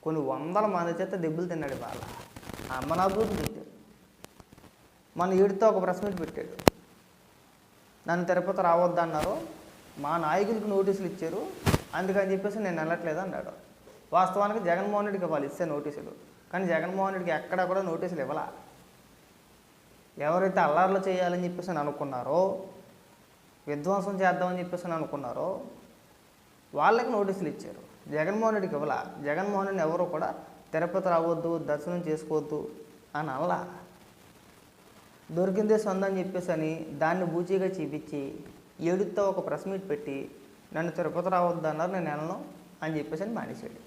కొన్ని వందల మంది చేత దెబ్బలు తిన్నాడు. వాళ్ళ అమ్మనాభూతి పెట్టాడు. మన ఈడితో ఒక ప్రెస్ మీట్ పెట్టాడు. నన్ను తిరుపతి రావద్దన్నారు, మా నాయకులకు నోటీసులు ఇచ్చారు, అందుకని చెప్పేసి నేను వెళ్ళట్లేదు అన్నాడు. వాస్తవానికి జగన్మోహన్ రెడ్డికి వాళ్ళు ఇస్తే నోటీసులు, కానీ జగన్మోహన్ రెడ్డికి ఎక్కడా కూడా నోటీసులు ఇవ్వాల. ఎవరైతే అల్లార్లు చేయాలని చెప్పేసి అనుకున్నారో, విధ్వంసం చేద్దామని చెప్పేసి అనుకున్నారో వాళ్ళకి నోటీసులు ఇచ్చారు. జగన్మోహన్ రెడ్డికి ఇవ్వాల. జగన్మోహన్ రెడ్డిని ఎవరు కూడా తిరుపతి రావద్దు, దర్శనం చేసుకోవద్దు అని అల్లా. దొరికిందే సొంతం అని చెప్పేసి అని దాన్ని బూచీగా చూపించి ఏడుతో ఒక ప్రెస్ మీట్ పెట్టి నన్ను తిరుపతి రావద్దు అన్నారు, నేను వెళ్ళను అని చెప్పేసి అని మానేశాడు.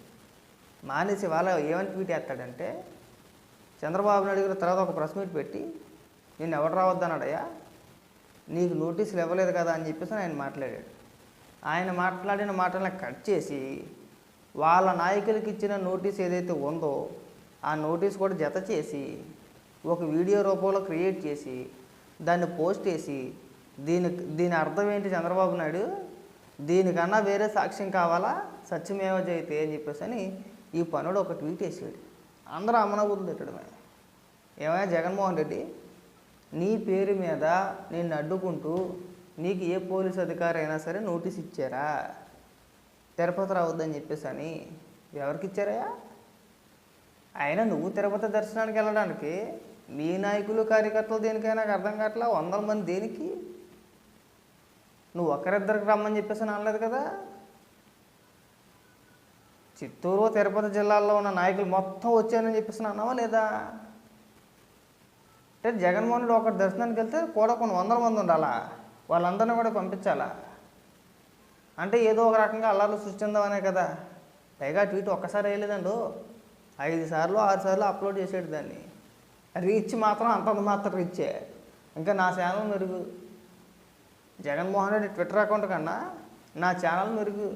మానేసి వాళ్ళ ఏమని ట్వీట్ చేస్తాడంటే, చంద్రబాబు నాయుడు గారు తర్వాత ఒక ప్రెస్ మీట్ పెట్టి నేను ఎవరు రావద్దు అన్నాడయ్యా, నీకు నోటీసులు ఇవ్వలేదు కదా అని చెప్పేసి ఆయన మాట్లాడాడు. ఆయన మాట్లాడిన మాటలను కట్ చేసి వాళ్ళ నాయకులకి ఇచ్చిన నోటీస్ ఏదైతే ఉందో ఆ నోటీస్ కూడా జత చేసి ఒక వీడియో రూపంలో క్రియేట్ చేసి దాన్ని పోస్ట్ చేసి దీని అర్థం ఏంటి చంద్రబాబు నాయుడు, దీనికన్నా వేరే సాక్ష్యం కావాలా, సత్యమేవ జయతే అని చెప్పేసి అని ఈ పనుడు ఒక ట్వీట్ వేసాడు. అందరూ అమ్మనబుద్ధులు తిట్టడమే. ఏమైనా జగన్మోహన్ రెడ్డి, నీ పేరు మీద నిన్ను అడ్డుకుంటూ నీకు ఏ పోలీసు అధికారి అయినా సరే నోటీస్ ఇచ్చారా తిరుపతి రావద్దని చెప్పేసి అని? ఎవరికి ఇచ్చారయ్యా? అయినా నువ్వు తిరుపతి దర్శనానికి వెళ్ళడానికి నీ నాయకులు కార్యకర్తలు దేనికైనా నాకు అర్థం కావట్లా. 100 మంది దేనికి? నువ్వు ఒకరిద్దరికి రమ్మని చెప్పేసి అనలేదు కదా. చిత్తూరు తిరుపతి జిల్లాల్లో ఉన్న నాయకులు మొత్తం వచ్చానని చెప్పేసి అన్నావా లేదా? అంటే జగన్మోహన్ రెడ్డి ఒకటి దర్శనానికి వెళ్తే కూడా కొన్ని 100 మంది ఉండాలా, వాళ్ళందరినీ కూడా పంపించాలా? అంటే ఏదో ఒక రకంగా అల్లాలు సృష్టిందామనే కదా. పైగా ట్వీట్ ఒక్కసారి వేయలేదండు, 5 సార్లు 6 సార్లు అప్లోడ్ చేసాడు. దాన్ని రీచ్ మాత్రం అంతంత మాత్రం రీచే. ఇంకా నా ఛానల్ మెరుగు. జగన్మోహన్ రెడ్డి ట్విట్టర్ అకౌంట్ కన్నా నా ఛానల్ మెరుగు.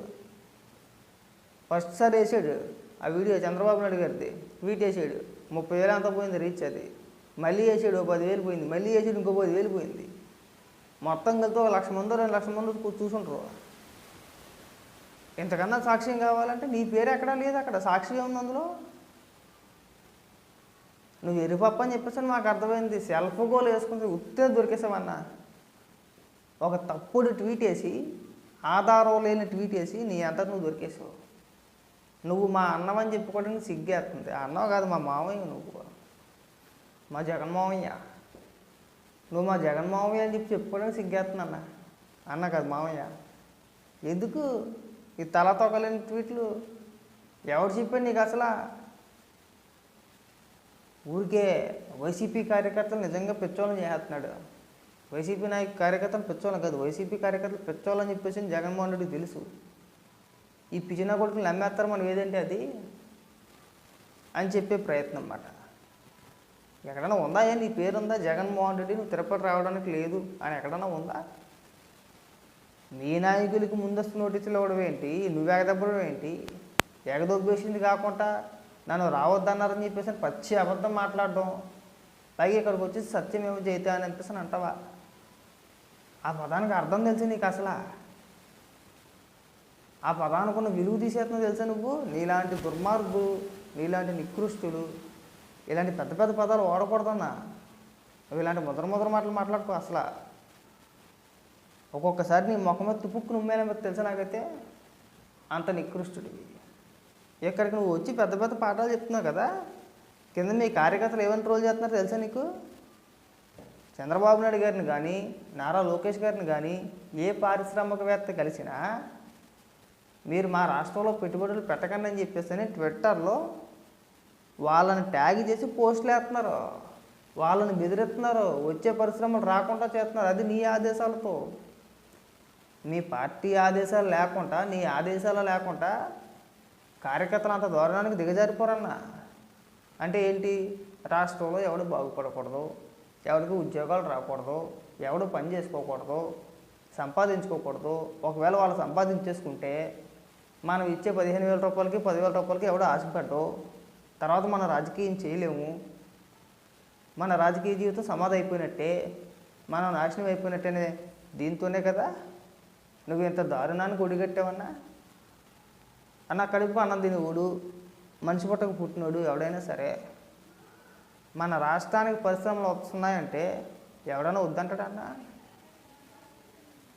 ఫస్ట్ సారి వేసాడు ఆ వీడియో చంద్రబాబు నాయుడు గారిది, ట్వీట్ వేసాడు, 30,000 అంత పోయింది రీచ్. అది మళ్ళీ వేసాడు, 10,000 పోయింది. మళ్ళీ వేసాడు, ఇంకో 10,000 పోయింది. మొత్తం కలిసి 1,00,000 మంది 2,00,000 మంది చూసుంటారు. ఇంతకన్నా సాక్ష్యం కావాలంటే నీ పేరు ఎక్కడా లేదు. అక్కడ సాక్షిగా ఉంది అందులో. నువ్వు ఎరిపప్ప అని చెప్పేసి మాకు అర్థమైంది. సెల్ఫ్ గోల్ వేసుకుంటే ఉత్తే దొరికేసావన్నా. ఒక తప్పుడు ట్వీట్ వేసి, ఆధారం లేని ట్వీట్ వేసి నీ అంతా నువ్వు దొరికేసావు. నువ్వు మా అన్నమని చెప్పుకోవడానికి సిగ్గేస్తుంది. అన్నవ కాదు, మా మామయ్య. నువ్వు మా జగన్మామయ్య. నువ్వు మా జగన్మామయ్య అని చెప్పుకోవడానికి సిగ్గేస్తుంది అన్న. అన్న కాదు, మామయ్య. ఎందుకు ఈ తలతోకలేని ట్వీట్లు? ఎవరు చెప్పాడు నీకు అసలు? ఊరికే వైసీపీ కార్యకర్తలు నిజంగా పెచ్చోళ్ళని చేస్తున్నాడు. వైసీపీ కార్యకర్తలు పెచ్చోళ్ళం కాదు, వైసీపీ కార్యకర్తలు పెచ్చోళ్ళని చెప్పేసి జగన్మోహన్ రెడ్డికి తెలుసు. ఈ పిచ్చిన కొడుకులు నమ్మేస్తారు మనం ఏదంటే అది అని చెప్పే ప్రయత్నం అన్నమాట. ఎక్కడైనా ఉందా? నీ పేరు ఉందా జగన్మోహన్ రెడ్డి, నువ్వు తిరుపతి రావడానికి లేదు అని ఎక్కడైనా ఉందా? నీ నాయకులకి ముందస్తు నోటీసులు ఇవ్వడం ఏంటి, నువ్వు ఎగదబ్బడం ఏంటి? ఎగదొబ్బేసింది కాకుండా నన్ను రావద్దన్నారని చెప్పేసి పచ్చి అబద్ధం మాట్లాడడం, పైగా ఇక్కడికి వచ్చేసి సత్యమేవ జయతే అని అనిపిస్తాను అంటావా? ఆ పదానికి అర్థం తెలుసు నీకు అసలు? ఆ పదానికి ఉన్న విలువ తీసేస్తున్నావు తెలుసా నువ్వు? నీలాంటి దుర్మార్గులు, నీలాంటి నికృష్టులు ఇలాంటి పెద్ద పెద్ద పదాలు వాడకూడదన్నా. నువ్వు ఇలాంటి ముద్ర మాటలు మాట్లాడుకో అసలు. ఒక్కొక్కసారి నీ ముఖం మీద తుపుక్కు నుమ్మేలా తెలుసా నాకైతే. అంత నికృష్టుడివి. ఇక్కడికి నువ్వు వచ్చి పెద్ద పెద్ద పాఠాలు చెప్తున్నావు కదా, కింద మీ కార్యకర్తలు ఏమని ట్రోల్ చేస్తున్నారో తెలుసా నీకు? చంద్రబాబు నాయుడు గారిని కానీ, నారా లోకేష్ గారిని కానీ, ఏ పారిశ్రామికవేత్త కలిసినా మీరు మా రాష్ట్రంలో పెట్టుబడులు పెట్టకండి అని చెప్పేసి ట్విట్టర్లో వాళ్ళని ట్యాగ్ చేసి పోస్టులు వేస్తున్నారు, వాళ్ళని బెదిరిస్తున్నారు, వచ్చే పరిశ్రమలు రాకుండా చేస్తున్నారు. అది నీ ఆదేశాలతో. మీ పార్టీ ఆదేశాలు లేకుండా, నీ ఆదేశాలు లేకుండా కార్యకర్తలు అంత దారుణానికి దిగజారిపోరన్నా. అంటే ఏంటి? రాష్ట్రంలో ఎవడు బాగుపడకూడదు, ఎవరికి ఉద్యోగాలు రాకూడదు, ఎవడు పని చేసుకోకూడదు, సంపాదించుకోకూడదు. ఒకవేళ వాళ్ళు సంపాదించేసుకుంటే మనం ఇచ్చే 15,000 రూపాయలకి 10,000 రూపాయలకి ఎవడో ఆశపడ్డు. తర్వాత మన రాజకీయం చేయలేము, మన రాజకీయ జీవితం సమాధి అయిపోయినట్టే, మనం నాశనం అయిపోయినట్టేనే. దీంతోనే కదా నువ్వు ఇంత దారుణానికి ఒడిగట్టావన్నా. అన్న కడుపు అన్నం తిని ఊడు, మనిషి పుట్టకు పుట్టినోడు ఎవడైనా సరే మన రాష్ట్రానికి పరిశ్రమలు వస్తున్నాయంటే ఎవడైనా వద్దంటాడన్నా?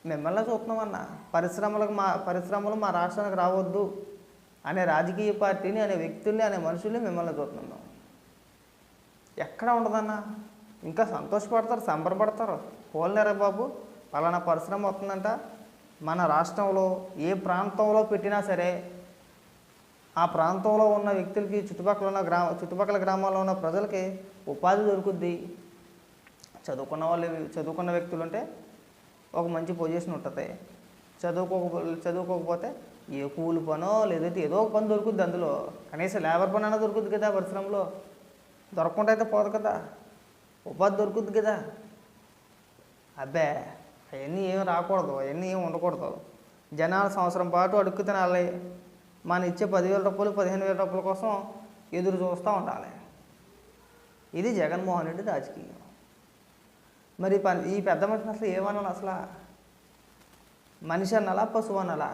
మిమ్మల్ని చూస్తున్నామన్నా. పరిశ్రమలు మా రాష్ట్రానికి రావద్దు అనే రాజకీయ పార్టీని, అనే వ్యక్తుల్ని, అనే మనుషుల్ని మిమ్మల్ని చూస్తున్నాం. ఎక్కడ ఉండదన్నా? ఇంకా సంతోషపడతారు, సంబరపడతారు. పోలేరా బాబు, పలానా పరిశ్రమ వస్తుందంట, మన రాష్ట్రంలో ఏ ప్రాంతంలో పెట్టినా సరే ఆ ప్రాంతంలో ఉన్న వ్యక్తులకి, చుట్టుపక్కల గ్రామాల్లో ఉన్న ప్రజలకి ఉపాధి దొరుకుద్ది. చదువుకున్న వ్యక్తులు ఉంటే ఒక మంచి పొజిషన్ ఉంటుంది. చదువుకోకపోతే ఏ కూలి పనో లేదంటే ఏదో ఒక పని దొరుకుద్ది. అందులో కనీసం లేబర్ పని అయినా దొరుకుద్ది కదా పరిశ్రమలో. దొరకకుండా అయితే పోదు కదా, ఉపాధి దొరుకుద్ది కదా. అబ్బే అవన్నీ ఏం రాకూడదు, అవన్నీ ఏం ఉండకూడదు. జనాలు సంవత్సరం పాటు అడుక్కు తినాలి. మనం ఇచ్చే 10,000 రూపాయలు 15,000 రూపాయల కోసం ఎదురు చూస్తూ ఉండాలి. ఇది జగన్మోహన్ రెడ్డి రాజకీయం. మరి ఈ పెద్ద మనిషిని అసలు ఏమన్నాను? అసలు మనిషి అనాలా, పశువు అనాలా?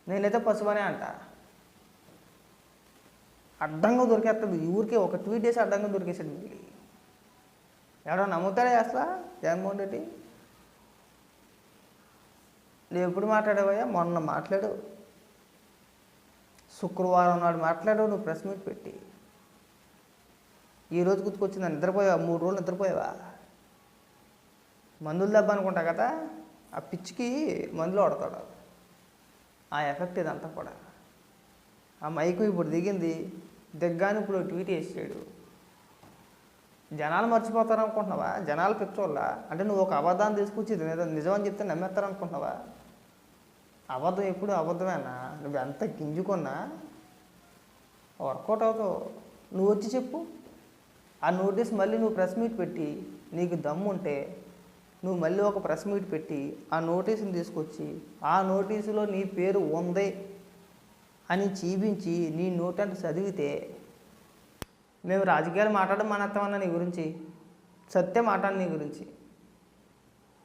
నేనైతే పశువనే అంట. అడ్డంగా దొరికేస్తుంది. ఊరికే ఒక ట్వీట్ చేసి అడ్డంగా దొరికేసాడు. మళ్ళీ ఎవడో నమ్ముతాడే అసలు జగన్మోహన్ రెడ్డి? నువ్వు ఎప్పుడు మాట్లాడావయ్యా? మొన్న మాట్లాడు, శుక్రవారం నాడు మాట్లాడావు నువ్వు ప్రెస్ మీట్ పెట్టి. ఈరోజు గుర్తుకొచ్చిందా? నిద్రపోయావా? 3 రోజులు నిద్రపోయావా? మందులు దెబ్బ అనుకుంటా కదా, ఆ పిచ్చికి మందులు వాడతాడు. ఆ ఎఫెక్ట్ ఇదంతా కూడా. ఆ మైకు ఇప్పుడు దిగింది, దిగ్గాని ఇప్పుడు ట్వీట్ చేసాడు. జనాలు మర్చిపోతారు అనుకుంటున్నావా? జనాలు పిచ్చోళ్ళ అంటే నువ్వు ఒక అబద్ధాన్ని తీసుకొచ్చి నిజం అని చెప్తే నమ్మేస్తారు అనుకుంటున్నావా? అబద్ధం ఎప్పుడు అబద్ధమేనా? నువ్వు ఎంత గింజుకున్నా వర్కౌట్ అవుతావు. నువ్వు వచ్చి చెప్పు. ఆ నోటీస్ మళ్ళీ నువ్వు ప్రెస్ మీట్ పెట్టి, నీకు దమ్ము ఉంటే నువ్వు మళ్ళీ ఒక ప్రెస్ మీట్ పెట్టి ఆ నోటీసుని తీసుకొచ్చి, ఆ నోటీసులో నీ పేరు ఉంది అని చూపించి నీ నోటంటే చదివితే మేము రాజకీయాలు మాట్లాడడం మానేస్తామన్నా నీ గురించి. సత్యం మాట్లాడి నీ గురించి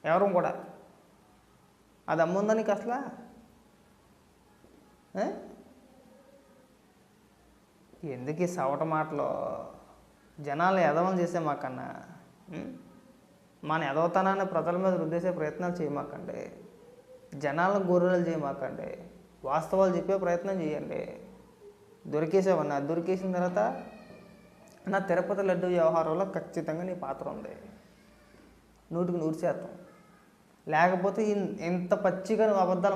ఎవరు కూడా. అది అమ్ముందా నీకు అసలు? ఎందుకు ఈ సవట మాటలు? జనాలు ఎదవలు చేసే మాకన్నా మన ఎదవతనాన్ని ప్రజల మీద రుద్దేసే ప్రయత్నాలు చేయమాకండి. జనాలను గొర్రెలు చేయమాకండి. వాస్తవాలు చెప్పే ప్రయత్నం చేయండి. దొరికేసావన్నా, దొరికేసిన తర్వాత నా తిరుపతి లడ్డు వ్యవహారంలో ఖచ్చితంగా నీ పాత్ర ఉంది, 100% లేకపోతే ఇంత పచ్చిగా నువ్వు అబద్ధాలు